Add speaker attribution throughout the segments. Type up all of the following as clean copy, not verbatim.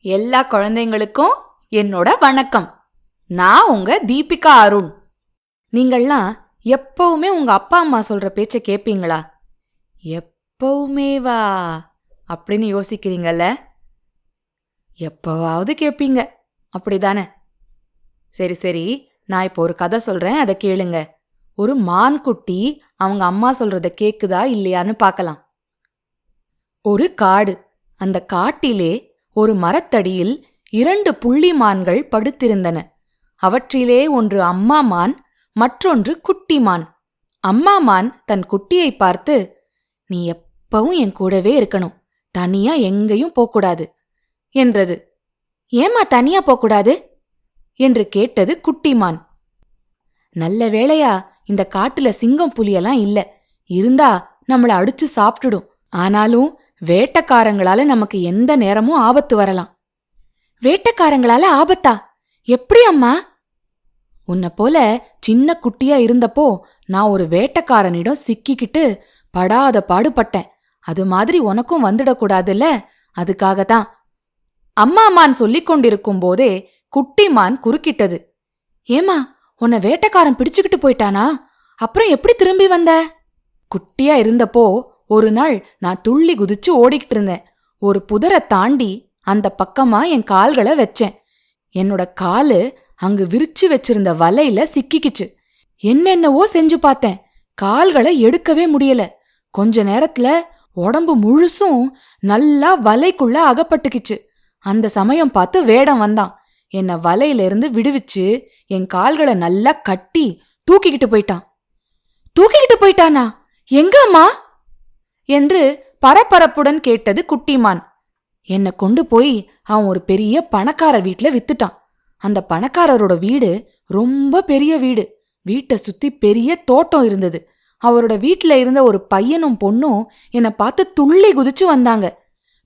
Speaker 1: எல்லா குழந்தைங்களுக்கும் என்னோட வணக்கம். நான் உங்க தீபிகா அருண். நீங்கள்லாம் எப்பவுமே உங்க அப்பா அம்மா சொல்ற பேச்ச கேப்பீங்களா? எப்பவுமேவா அப்படின்னு யோசிக்கிறீங்கல்ல? எப்பவாவது கேப்பீங்க, அப்படிதானே? சரி சரி, நான் இப்போ ஒரு கதை சொல்றேன், அதை கேளுங்க. ஒரு மான் குட்டி அவங்க அம்மா சொல்றத கேக்குதா இல்லையான்னு பார்க்கலாம். ஒரு காடு. அந்த காட்டிலே ஒரு மரத்தடியில் 2 புள்ளிமான்கள் படுத்திருந்தன. அவற்றிலே ஒன்று அம்மா மான், மற்றொன்று குட்டி மான். அம்மா மான் தன் குட்டியை பார்த்து, "நீ எப்பவும் என் கூடவே இருக்கணும், தனியா எங்கேயும் போக்கூடாது" என்றது. "ஏம்மா தனியா போக்கூடாது?" என்று கேட்டது குட்டிமான். "நல்ல வேளையா இந்த காட்டுல சிங்கம் புலியெல்லாம் இல்ல. இருந்தா நம்மள அடிச்சு சாப்பிட்டுடும். ஆனாலும் வேட்டக்காரங்களால நமக்கு எந்த நேரமும் ஆபத்து வரலாம்." "வேட்டக்காரங்களால ஆபத்தா? எப்படி அம்மா?" "உன்னை போல சின்ன குட்டியா இருந்தப்போ நான் ஒரு வேட்டக்காரனிடம் சிக்கிக்கிட்டு படாத பாடுபட்டேன். அது மாதிரி உனக்கும் வந்துடக்கூடாதுல்ல, அதுக்காகத்தான்." அம்மா மான் சொல்லிக் கொண்டிருக்கும் போதே குட்டிமான் குறுக்கிட்டது. "ஏமா, உன்னை வேட்டக்காரன் பிடிச்சுக்கிட்டு போயிட்டானா? அப்புறம் எப்படி திரும்பி வந்த?" "குட்டியா இருந்தப்போ ஒரு நாள் நான் துள்ளி குதிச்சு ஓடிக்கிட்டு இருந்தேன். ஒரு புதரை தாண்டி அந்த பக்கமா என் கால்களை வச்சேன். என்னோட காலு அங்கு விரிச்சு வச்சிருந்த வலையில சிக்கிக்கிச்சு. என்னென்னவோ செஞ்சு பார்த்தேன், கால்களை எடுக்கவே முடியல. கொஞ்ச நேரத்துல உடம்பு முழுசும் நல்லா வலைக்குள்ள அகப்பட்டுக்கிச்சு. அந்த சமயம் பார்த்து வேடம் வந்தான். என்னை வலையிலிருந்து விடுவிச்சு என் கால்களை நல்லா கட்டி தூக்கிக்கிட்டு போயிட்டான்." "தூக்கிக்கிட்டு போயிட்டானா? எங்க அம்மா?" என்று பரபரப்புடன் கேட்டது குட்டிமான். "என்னை கொண்டு போய் அவன் ஒரு பெரிய பணக்கார வீட்ல வித்துட்டான். அந்த பணக்காரரோட வீடு ரொம்ப பெரிய வீடு. வீட்டை சுத்தி பெரிய தோட்டம் இருந்தது. அவரோட வீட்ல இருந்த ஒரு பையனும் பொண்ணும் என்னை பார்த்து துள்ளி குதிச்சு வந்தாங்க.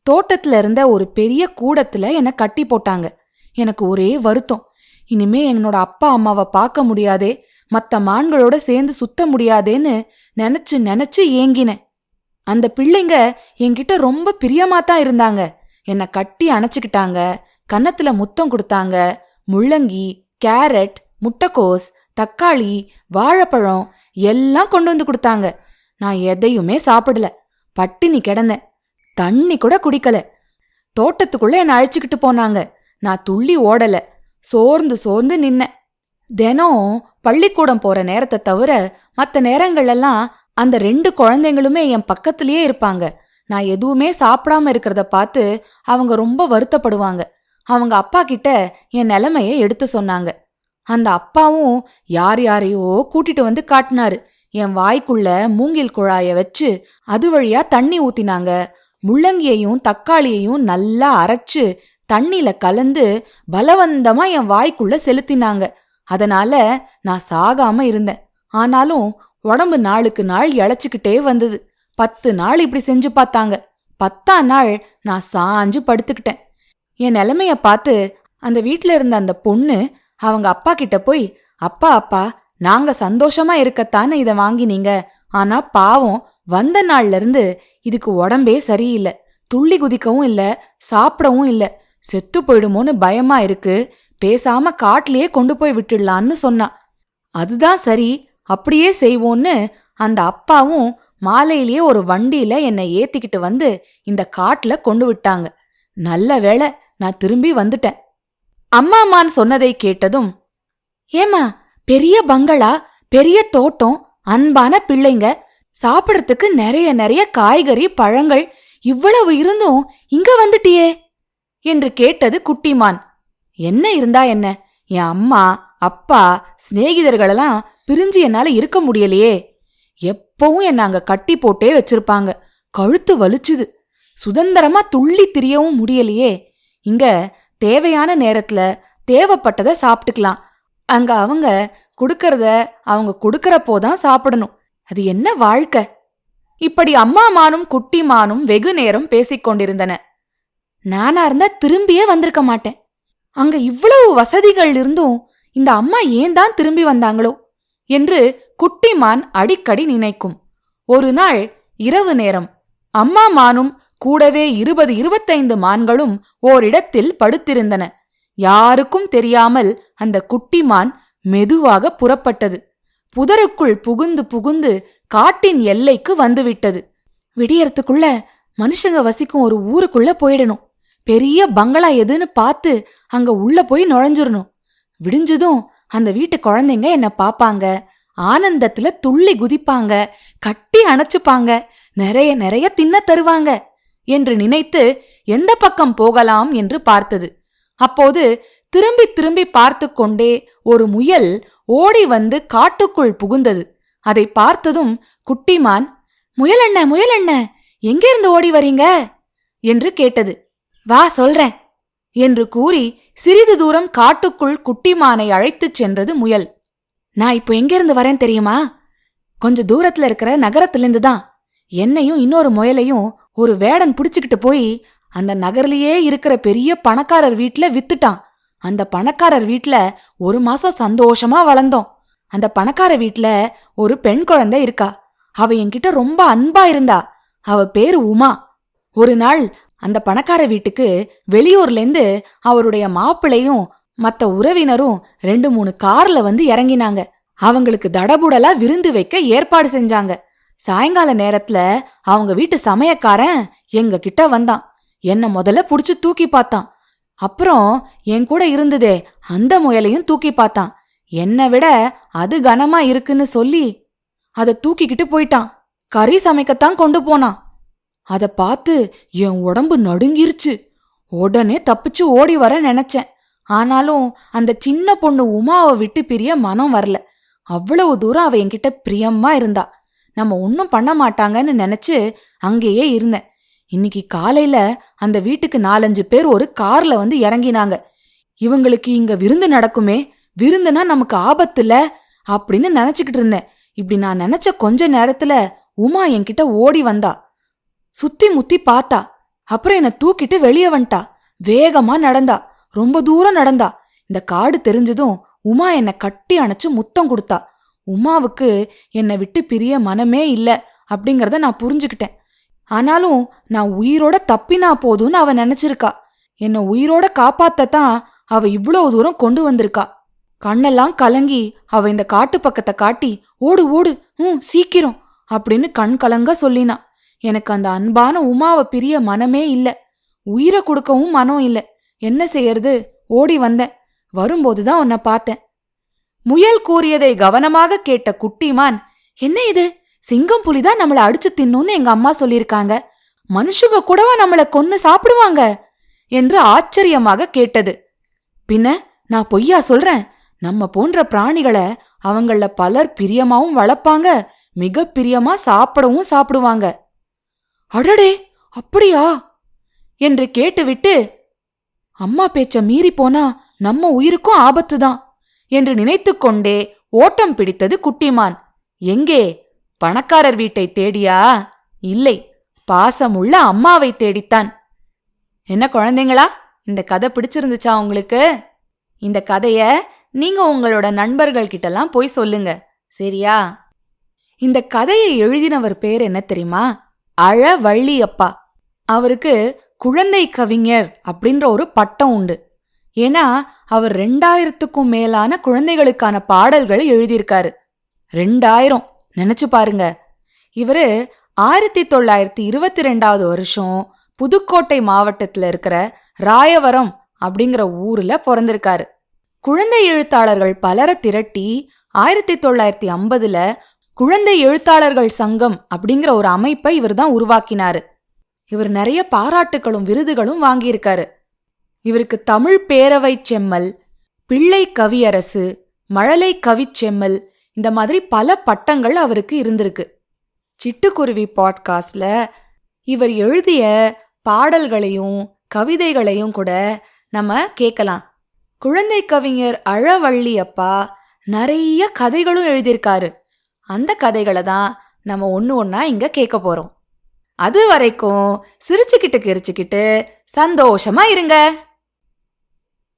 Speaker 1: தோட்டத்துல இருந்த ஒரு பெரிய கூடத்துல என்னை கட்டி போட்டாங்க. எனக்கு ஒரே வருத்தம். இனிமே என்னோட அப்பா அம்மாவை பார்க்க முடியாதே, மத்த மான்களோட சேர்ந்து சுத்த முடியாதேன்னு நினைச்சு நினைச்சு ஏங்கினேன். அந்த பிள்ளைங்க என்கிட்ட ரொம்ப பிரியமாத்தான் இருந்தாங்க. என்னை கட்டி அணைச்சுக்கிட்டாங்க, கன்னத்துல முத்தம் கொடுத்தாங்க. முள்ளங்கி, கேரட், முட்டைக்கோஸ், தக்காளி, வாழைப்பழம் எல்லாம் கொண்டு வந்து கொடுத்தாங்க. நான் எதையுமே சாப்பிடல, பட்டினி கிடந்தேன். தண்ணி கூட குடிக்கல. தோட்டத்துக்குள்ள என்னை அழைச்சுக்கிட்டு போனாங்க. நான் துள்ளி ஓடல, சோர்ந்து சோர்ந்து நின்னேன். தினம் பள்ளிக்கூடம் போற நேரத்தை தவிர மற்ற நேரங்கள்லாம் அந்த 2 குழந்தைங்களுமே என் பக்கத்திலேயே இருப்பாங்க. நான் எதுவுமே சாப்பிடாம இருக்கிறத பார்த்து அவங்க ரொம்ப வருத்தப்படுவாங்க. அவங்க அப்பா கிட்ட என் நிலைமைய எடுத்து சொன்னாங்க. அந்த அப்பாவும் யார் யாரையோ கூட்டிட்டு வந்து காட்டினாரு. என் வாய்க்குள்ள மூங்கில் குழாய வச்சு அது வழியா தண்ணி ஊத்தினாங்க. முள்ளங்கியையும் தக்காளியையும் நல்லா அரைச்சு தண்ணில கலந்து பலவந்தமா என் வாய்க்குள்ள செலுத்தினாங்க. அதனால நான் சாகாம இருந்தேன். ஆனாலும் உடம்பு நாளுக்கு நாள் இழைச்சுக்கிட்டே வந்தது. 10 நாள் இப்படி செஞ்சு பார்த்தாங்க. 10ஆம் நாள் நான் சாஞ்சு படுத்துக்கிட்டேன். என் நிலைமைய பார்த்து அந்த வீட்ல இருந்த அந்த பொண்ணு அவங்க அப்பா கிட்ட போய், "அப்பா அப்பா, நாங்க சந்தோஷமா இருக்கத்தானே இதை வாங்கினீங்க. ஆனா பாவம், வந்த நாள்ல இருந்து இதுக்கு உடம்பே சரியில்லை. துள்ளி குதிக்கவும் இல்ல, சாப்பிடவும் இல்ல. செத்து போயிடுமோன்னு பயமா இருக்கு. பேசாம காட்டிலேயே கொண்டு போய் விட்டுடலான்னு சொன்னா." "அதுதான் சரி, அப்படியே செய்வோன்னு" அந்த அப்பாவும் மாலையிலேயே ஒரு வண்டியில என்னை ஏத்திக்கிட்டு வந்து இந்த காட்டுல கொண்டு விட்டாங்க. நல்ல வேளை நான் திரும்பி வந்துட்டேன். அம்மா மான் சொன்னதை கேட்டதும், "ஏமா, பெரிய பங்களா, பெரிய தோட்டம், அன்பான பிள்ளைங்க, சாப்பிடறதுக்கு நிறைய நிறைய காய்கறி பழங்கள் இவ்வளவு இருந்தும் இங்க வந்துட்டியே" என்று கேட்டது குட்டிமான். "என்ன இருந்தா என்ன, என் அம்மா அப்பா சிநேகிதர்களெல்லாம் பிரிஞ்சு என்னால இருக்க முடியலையே. எப்பவும் என்ன அங்க கட்டி போட்டே வச்சிருப்பாங்க. கழுத்து வலிச்சுது. சுதந்திரமா துள்ளி திரியவும் முடியலையே. இங்க தேவையான நேரத்துல தேவைப்பட்டதை சாப்பிட்டுக்கலாம். அங்க அவங்க கொடுக்கறத அவங்க கொடுக்கறப்போதான் சாப்பிடணும். அது என்ன வாழ்க்கை?" இப்படி அம்மா மானும் குட்டிமானும் வெகு நேரம் பேசிக்கொண்டிருந்தன. "நானா இருந்தா திரும்பியே வந்திருக்க மாட்டேன். அங்க இவ்வளவு வசதிகள் இருந்தும் இந்த அம்மா ஏன் தான் திரும்பி வந்தாங்களோ என்று குட்டிமான் அடிக்கடி நினைக்கும். ஒரு நாள் இரவு நேரம் அம்மா மானும் கூடவே 20-25 மான்களும் ஓரிடத்தில் படுத்திருந்தன. யாருக்கும் தெரியாமல் அந்த குட்டி மான் மெதுவாக புறப்பட்டது. புதருக்குள் புகுந்து புகுந்து காட்டின் எல்லைக்கு வந்துவிட்டது. விடியறதுக்குள்ள மனுஷங்க வசிக்கும் ஒரு ஊருக்குள்ள போயிடணும். பெரிய பங்களா எதுன்னு பார்த்து அங்க உள்ள போய் நுழைஞ்சிடணும். விடிஞ்சதும் அந்த வீட்டு குழந்தைங்க என்ன பாப்பாங்க, ஆனந்தத்துல துள்ளி குதிப்பாங்க, கட்டி அணைச்சுப்பாங்க, நிறைய நிறைய தின்ன தருவாங்க என்று நினைத்து எந்த பக்கம் போகலாம் என்று பார்த்தது. அப்போது திரும்பி திரும்பி பார்த்து கொண்டே ஒரு முயல் ஓடி வந்து காட்டுக்குள் புகுந்தது. அதை பார்த்ததும் குட்டிமான், முயலண்ண முயலண்ண, எங்கிருந்து ஓடி வரீங்க என்று கேட்டது. வா சொல்றேன் என்று கூறி சிறிது தூரம் காட்டுக்குள் குட்டிமானை அழைத்துச் சென்றது முயல். நான் இப்போ எங்கிருந்து வரேன் தெரியுமா? கொஞ்ச தூரத்துல இருக்கிற நகரத்திலிருந்து தான். என்னையும் இன்னொரு முயலையும் ஒரு வேடன் பிடிச்சுக்கிட்டு போய் அந்த நகர்லயே இருக்கிற பெரிய பணக்காரர் வீட்டுல வித்துட்டான். அந்த பணக்காரர் வீட்டுல 1 மாசம் சந்தோஷமா வளர்ந்தோம். அந்த பணக்கார வீட்டுல ஒரு பெண் குழந்தை இருக்கா. அவ என்கிட்ட ரொம்ப அன்பா இருந்தா. அவ பேரு உமா. ஒரு நாள் அந்த பணக்கார வீட்டுக்கு வெளியூர்லேருந்து அவருடைய மாப்பிள்ளையும் மத்த உறவினரும் 2-3 கார்ல வந்து இறங்கினாங்க. அவங்களுக்கு தடபுடலா விருந்து வைக்க ஏற்பாடு செஞ்சாங்க. சாயங்கால நேரத்துல அவங்க வீட்டு சமையக்காரன் எங்க கிட்ட வந்தான். என்ன முதல்ல புடிச்சு தூக்கி பார்த்தான். அப்புறம் என் கூட இருந்ததே அந்த முயலையும் தூக்கி பார்த்தான். என்னை விட அது கனமா இருக்குன்னு சொல்லி அதை தூக்கிக்கிட்டு போயிட்டான். கறி சமைக்கத்தான் கொண்டு போனான். அத பார்த்து என் உடம்பு நடுங்கிருச்சு. உடனே தப்பிச்சு ஓடி வர நினைச்சேன். ஆனாலும் அந்த சின்ன பொண்ணு உமாவை விட்டு பிரிய மனம் வரல. அவ்வளவு தூரம் அவ என்கிட்ட பிரியமா இருந்தா. நம்ம ஒன்னும் பண்ண மாட்டாங்கன்னு நினைச்சு அங்கேயே இருந்தேன். இன்னைக்கு காலையில அந்த வீட்டுக்கு 4-5 பேர் ஒரு கார்ல வந்து இறங்கினாங்க. இவங்களுக்கு இங்க விருந்து நடக்குமே, விருந்துனா நமக்கு ஆபத்துல அப்படின்னு நினைச்சுக்கிட்டு இருந்தேன். இப்படி நான் நினைச்ச கொஞ்ச நேரத்துல உமா என்கிட்ட ஓடி வந்தா. சுத்தி முத்தி பார்த்தா. அப்புறம் என்ன தூக்கிட்டு வெளியே வந்துட்டா. வேகமா நடந்தா. ரொம்ப தூரம் நடந்தா. இந்த காடு தெரிஞ்சதும் உமா என்னை கட்டி அணைச்சு முத்தம் கொடுத்தா. உமாவுக்கு என்னை விட்டு பிரிய மனமே இல்ல அப்படிங்கறத நான் புரிஞ்சுக்கிட்டேன். ஆனாலும் நான் உயிரோட தப்பினா போதும்னு அவ நினைச்சிருக்கா. என்னை உயிரோட காப்பாத்தத்தான் அவ இவ்வளவு தூரம் கொண்டு வந்திருக்கா. கண்ணெல்லாம் கலங்கி அவ இந்த காட்டு பக்கத்தை காட்டி, ஓடு ஓடு, சீக்கிரம் அப்படின்னு கண் கலங்க சொல்லினா. எனக்கு அந்த அன்பான உமாவை பிரிய மனமே இல்ல. உயிரை கொடுக்கவும் மனம் இல்ல. என்ன செய்யறது? ஓடி வந்தேன். வரும்போதுதான் உன்னை பார்த்தேன். முயல் கூறியதை கவனமாக கேட்ட குட்டிமான், என்ன இது? சிங்கம் புலிதான் நம்மள அடிச்சு தின்னுன்னு எங்க அம்மா சொல்லிருக்காங்க. மனுஷங்க கூடவா நம்மள கொன்னு சாப்பிடுவாங்க என்று ஆச்சரியமாக கேட்டது. பின்ன நான் பொய்யா சொல்றேன்? நம்ம போன்ற பிராணிகளை அவங்கள பலர் பிரியமாவும் வளர்ப்பாங்க, மிக பிரியமா சாப்பிடவும் சாப்பிடுவாங்க. அடடே, அப்படியா என்று கேட்டுவிட்டு, அம்மா பேச்ச மீறி போனா நம்ம உயிருக்கும் ஆபத்துதான் என்று நினைத்து கொண்டே ஓட்டம் பிடித்தது குட்டிமான். எங்கே? பணக்காரர் வீட்டை தேடியா? இல்லை, பாசமுள்ள அம்மாவை தேடித்தான். என்ன குழந்தைங்களா, இந்த கதை பிடிச்சிருந்துச்சா உங்களுக்கு? இந்த கதைய நீங்க உங்களோட நண்பர்கள் கிட்டலாம் போய் சொல்லுங்க, சரியா? இந்த கதையை எழுதினவர் பேர் என்ன தெரியுமா? அழவள்ளியப்பா. அவருக்கு குழந்தை கவிஞர் அப்படின்ற ஒரு பட்டம் உண்டு. ஏன்னா அவர் 2000க்கும் மேலான குழந்தைகளுக்கான பாடல்களை எழுதியிருக்காரு. 2000 நினைச்சு பாருங்க. இவரு 1922 வருஷம் புதுக்கோட்டை மாவட்டத்துல இருக்கிற ராயவரம் அப்படிங்கிற ஊர்ல பிறந்திருக்காரு. குழந்தை எழுத்தாளர்கள் பலரை திரட்டி 1950ல குழந்தை எழுத்தாளர்கள் சங்கம் அப்படிங்கிற ஒரு அமைப்பை இவர் தான் உருவாக்கினாரு. இவர் நிறைய பாராட்டுகளும் விருதுகளும் வாங்கியிருக்காரு. இவருக்கு தமிழ் பேரவை செம்மல், பிள்ளை கவியரசு, மழலை கவிச்செம்மல், இந்த மாதிரி பல பட்டங்கள் அவருக்கு இருந்திருக்கு. சிட்டுக்குருவி பாட்காஸ்ட்ல இவர் எழுதிய பாடல்களையும் கவிதைகளையும் கூட நம்ம கேட்கலாம். குழந்தை கவிஞர் அழவள்ளியப்பா நிறைய கதைகளும் எழுதியிருக்காரு. அந்த கதைகளை தான் நம்ம ஒண்ணா இங்க கேட்க போறோம். அது வரைக்கும் சிரிச்சுக்கிட்டு கிரிச்சுக்கிட்டு சந்தோஷமா இருங்க.